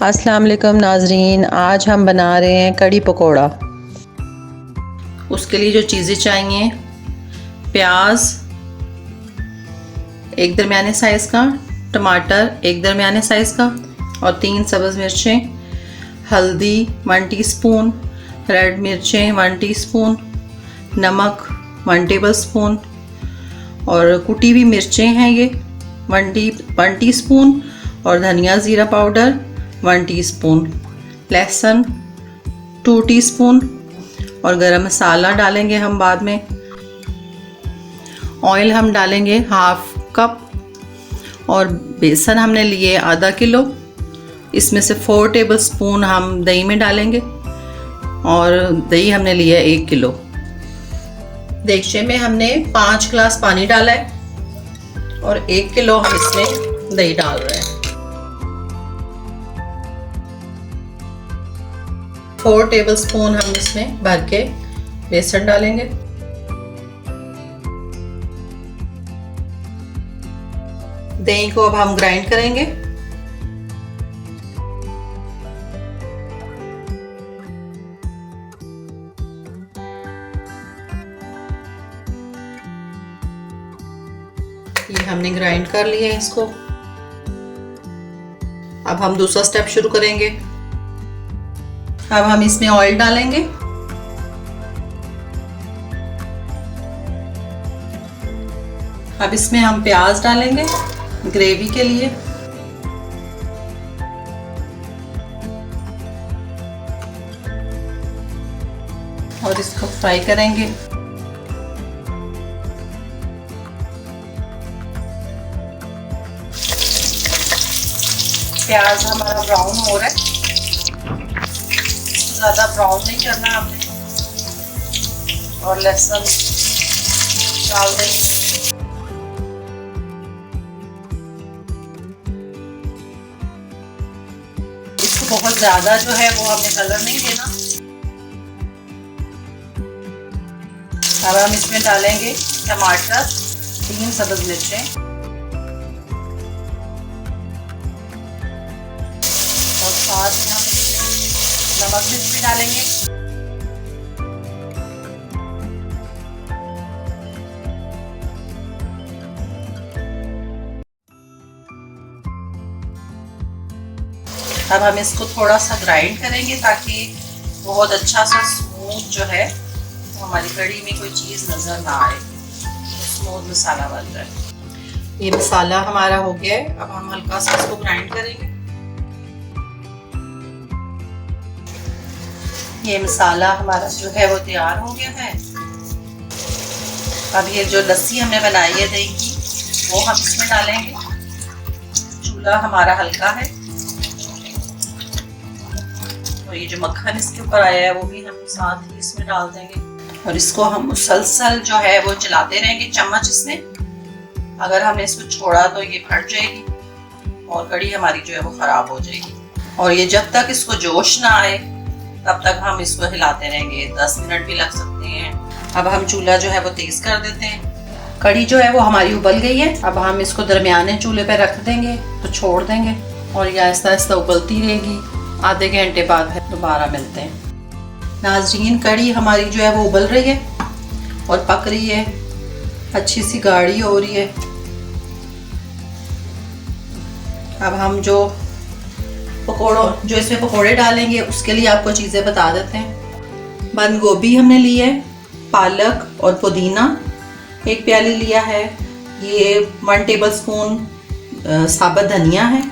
अस्सलाम वालेकुम नाजरीन, आज हम बना रहे हैं कड़ी पकोड़ा। उसके लिए जो चीज़ें चाहिए, प्याज एक दरमियाने साइज़ का, टमाटर एक दरमियाने साइज़ का और 3 सब्ज़ मिर्चें, हल्दी 1 टीस्पून, रेड मिर्चें 1 टीस्पून, नमक 1 टेबलस्पून और कुटी हुई मिर्चें हैं ये 1 टीस्पून और धनिया ज़ीरा पाउडर 1 टीस्पून, लहसुन 2 टीस्पून और गरम मसाला डालेंगे हम बाद में। ऑयल हम डालेंगे 1/2 कप और बेसन हमने लिए आधा किलो। इसमें से 4 टेबलस्पून हम दही में डालेंगे और दही हमने लिया 1 किलो। देगचे में हमने 5 गिलास पानी डाला है और 1 किलो हम इसमें दही डाल रहे हैं। 4 टेबलस्पून हम इसमें भर के बेसन डालेंगे। दही को अब हम ग्राइंड करेंगे। ये हमने ग्राइंड कर लिया है इसको। अब हम दूसरा स्टेप शुरू करेंगे। अब हम इसमें ऑयल डालेंगे। अब इसमें हम प्याज डालेंगे ग्रेवी के लिए। और इसको फ्राई करेंगे। प्याज हमारा ब्राउन हो रहा है, ज़्यादा ब्राउन नहीं करना हमने। और लहसुन डाल देंगे। इसको बहुत ज़्यादा जो है वो हमें कलर नहीं देना। अब हम इसमें डालेंगे टमाटर, 3 सब्ज़ मिर्चें और साथ में हम नमक मिर्च भी डालेंगे। अब हम इसको थोड़ा सा ग्राइंड करेंगे ताकि बहुत अच्छा सा स्मूथ जो है हमारी कड़ी में कोई चीज़ नज़र ना आए। स्मूथ मसाला बन रहा है। ये मसाला हमारा हो गया है। अब हम हल्का सा इसको ग्राइंड करेंगे। ये मसाला हमारा जो है वो तैयार हो गया है। अब ये जो लस्सी हमने बनाई है दही की वो हम इसमें डालेंगे। चूल्हा हमारा हल्का है और ये जो मक्खन इसके ऊपर आया है वो भी हम साथ ही इसमें डाल देंगे और इसको हम मुसलसल जो है वो चलाते रहेंगे चम्मच इसमें। अगर हमने इसको छोड़ा तो ये फट जाएगी और कड़ी हमारी जो है वो खराब हो जाएगी। और ये जब तक इसको जोश ना आए तब तक हम इसको हिलाते रहेंगे। 10 मिनट भी लग सकते हैं। अब हम चूल्हा जो है वो तेज कर देते हैं। कड़ी जो है वो हमारी उबल गई है। अब हम इसको दरमियाने चूल्हे पे रख देंगे तो छोड़ देंगे और ये आहिस्ता आहिस्ता उबलती रहेगी। आधे घंटे बाद फिर दोबारा मिलते हैं। नाज़रीन, कड़ी हमारी जो है वो उबल रही है और पक रही है, अच्छी सी गाढ़ी हो रही है। अब हम जो इसमें पकोड़े डालेंगे उसके लिए आपको चीज़ें बता देते हैं। बंद गोभी हमने ली है, पालक और पुदीना 1 प्याली लिया है। ये 1 टेबलस्पून साबुत धनिया है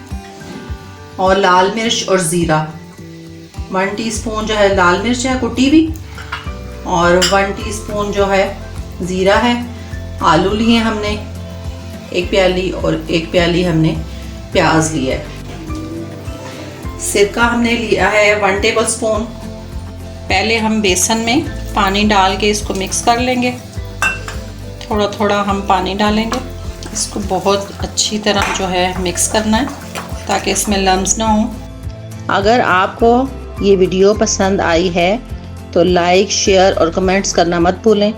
और लाल मिर्च और ज़ीरा 1 टीस्पून जो है लाल मिर्च है कुटी हुई और 1 टीस्पून जो है ज़ीरा है। आलू लिए हमने 1 प्याली और 1 प्याली हमने प्याज लिया है। सिरका हमने लिया है 1 टेबलस्पून। पहले हम बेसन में पानी डाल के इसको मिक्स कर लेंगे। थोड़ा थोड़ा हम पानी डालेंगे। इसको बहुत अच्छी तरह जो है मिक्स करना है ताकि इसमें लम्स ना हो। अगर आपको ये वीडियो पसंद आई है तो लाइक, शेयर और कमेंट्स करना मत भूलें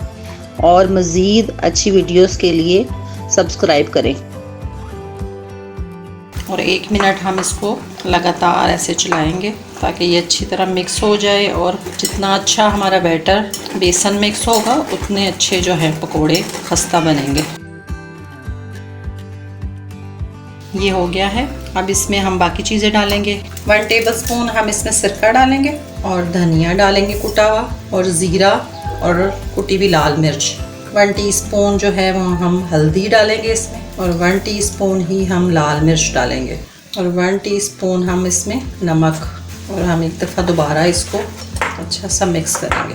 और मज़ीद अच्छी वीडियोस के लिए सब्सक्राइब करें। और 1 मिनट हम इसको लगातार ऐसे चलाएंगे ताकि ये अच्छी तरह मिक्स हो जाए। और जितना अच्छा हमारा बैटर बेसन मिक्स होगा उतने अच्छे जो है पकोड़े खस्ता बनेंगे। ये हो गया है। अब इसमें हम बाकी चीज़ें डालेंगे। 1 टेबलस्पून हम इसमें सिरका डालेंगे और धनिया डालेंगे कुटा हुआ, और ज़ीरा और कुटी हुई लाल मिर्च। 1 टीस्पून जो है वो हम हल्दी डालेंगे इसमें, और 1 टीस्पून ही हम लाल मिर्च डालेंगे, और 1 टीस्पून हम इसमें नमक। और हम एक दफ़ा दोबारा इसको अच्छा सा मिक्स करेंगे।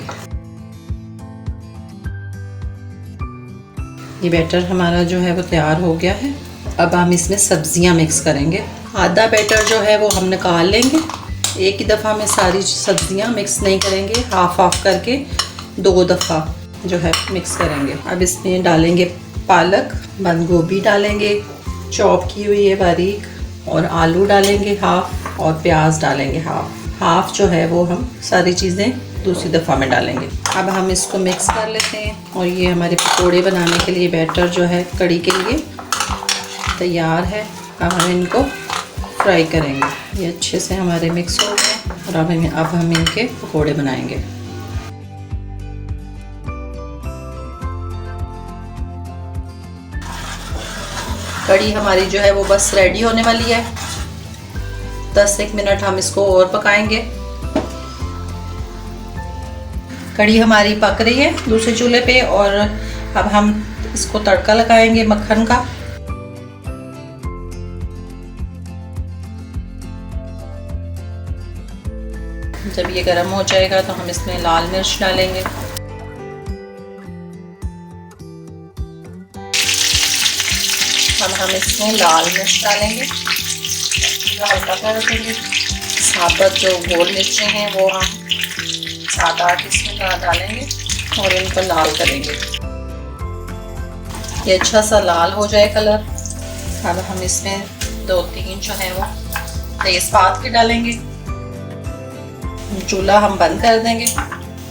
ये बैटर हमारा जो है वो तैयार हो गया है। अब हम इसमें सब्जियां मिक्स करेंगे। आधा बैटर जो है वो हम निकाल लेंगे। एक ही दफ़ा में सारी सब्जियां मिक्स नहीं करेंगे, हाफ हाफ करके 2 दफ़ा जो है मिक्स करेंगे। अब इसमें डालेंगे पालक, बंद गोभी डालेंगे चॉप की हुई है बारीक, और आलू डालेंगे हाफ, और प्याज डालेंगे हाफ जो है वो हम सारी चीज़ें दूसरी दफ़ा में डालेंगे। अब हम इसको मिक्स कर लेते हैं, और ये हमारे पकोड़े बनाने के लिए बैटर जो है कड़ी के लिए तैयार है। अब हम इनको फ्राई करेंगे। ये अच्छे से हमारे मिक्स हो गए, और अब हम इनके पकोड़े बनाएंगे। कड़ी हमारी जो है वो बस रेडी होने वाली है। 10-1 मिनट हम इसको और पकाएंगे। कड़ी हमारी पक रही है दूसरे चूल्हे पे, और अब हम इसको तड़का लगाएंगे मक्खन का। जब ये गर्म हो जाएगा तो हम इसमें लाल मिर्च डालेंगे, अब हम इसमें लाल मिर्च डालेंगे, हल्का कर देंगे। साबुत जो गोल मिर्चें हैं वो हम 7-8 इसमें डालेंगे, और इनको लाल करेंगे। ये अच्छा सा लाल हो जाए कलर। अब हम इसमें 2-3 जो है वो तेज़पात के डालेंगे। चूल्हा हम बंद कर देंगे,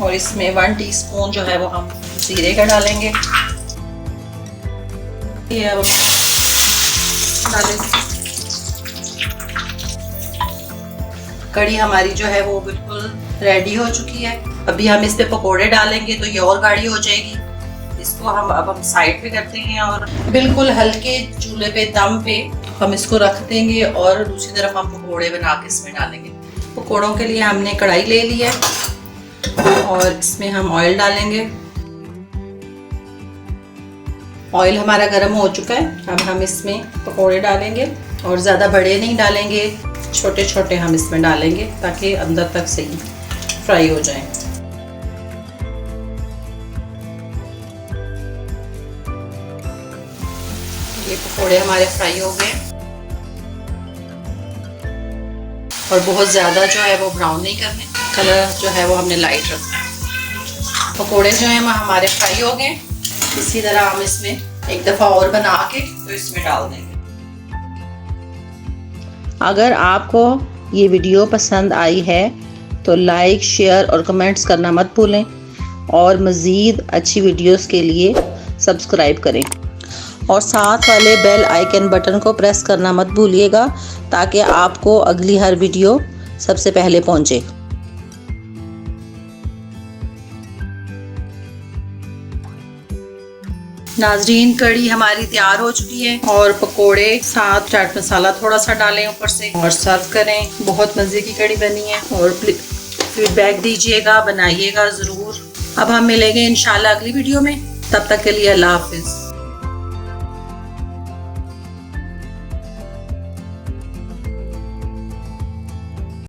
और इसमें 1 टीस्पून जो है वो हम जीरे का डालेंगे। ये अब डालेंगे। कड़ी हमारी जो है वो बिल्कुल रेडी हो चुकी है। अभी हम इस पे पकोड़े डालेंगे तो ये और गाढ़ी हो जाएगी। इसको हम साइड पे करते हैं, और बिल्कुल हल्के चूल्हे पे दम पे हम इसको रख देंगे, और दूसरी तरफ हम पकोड़े बना के इसमें डालेंगे। पकोड़ों के लिए हमने कढ़ाई ले ली है, और इसमें हम ऑयल डालेंगे। ऑयल हमारा गर्म हो चुका है। अब हम इसमें पकोड़े डालेंगे, और ज़्यादा बड़े नहीं डालेंगे, छोटे छोटे हम इसमें डालेंगे ताकि अंदर तक सही फ्राई हो जाए। ये पकोड़े हमारे फ्राई हो गए, और बहुत ज़्यादा जो है वो ब्राउन नहीं करने, कलर जो है वो हमने लाइट रखना है। पकोड़े जो हैं वो हमारे फ्राई हो गए। इसी तरह हम इसमें एक दफ़ा और बना के तो इसमें डाल देंगे। अगर आपको ये वीडियो पसंद आई है तो लाइक, शेयर और कमेंट्स करना मत भूलें, और मज़ीद अच्छी वीडियोस के लिए सब्सक्राइब करें, और साथ वाले बेल आइकन बटन को प्रेस करना मत भूलिएगा ताकि आपको अगली हर वीडियो सबसे पहले पहुंचे। नाजरीन, कड़ी हमारी तैयार हो चुकी है, और पकोड़े साथ चाट मसाला थोड़ा सा डालें ऊपर से, और सर्व करें। बहुत मज़े की कड़ी बनी है, और फीडबैक दीजिएगा, बनाइएगा ज़रूर। अब हम मिलेंगे इंशाल्लाह अगली वीडियो में। तब तक के लिए अल्लाह हाफिज़।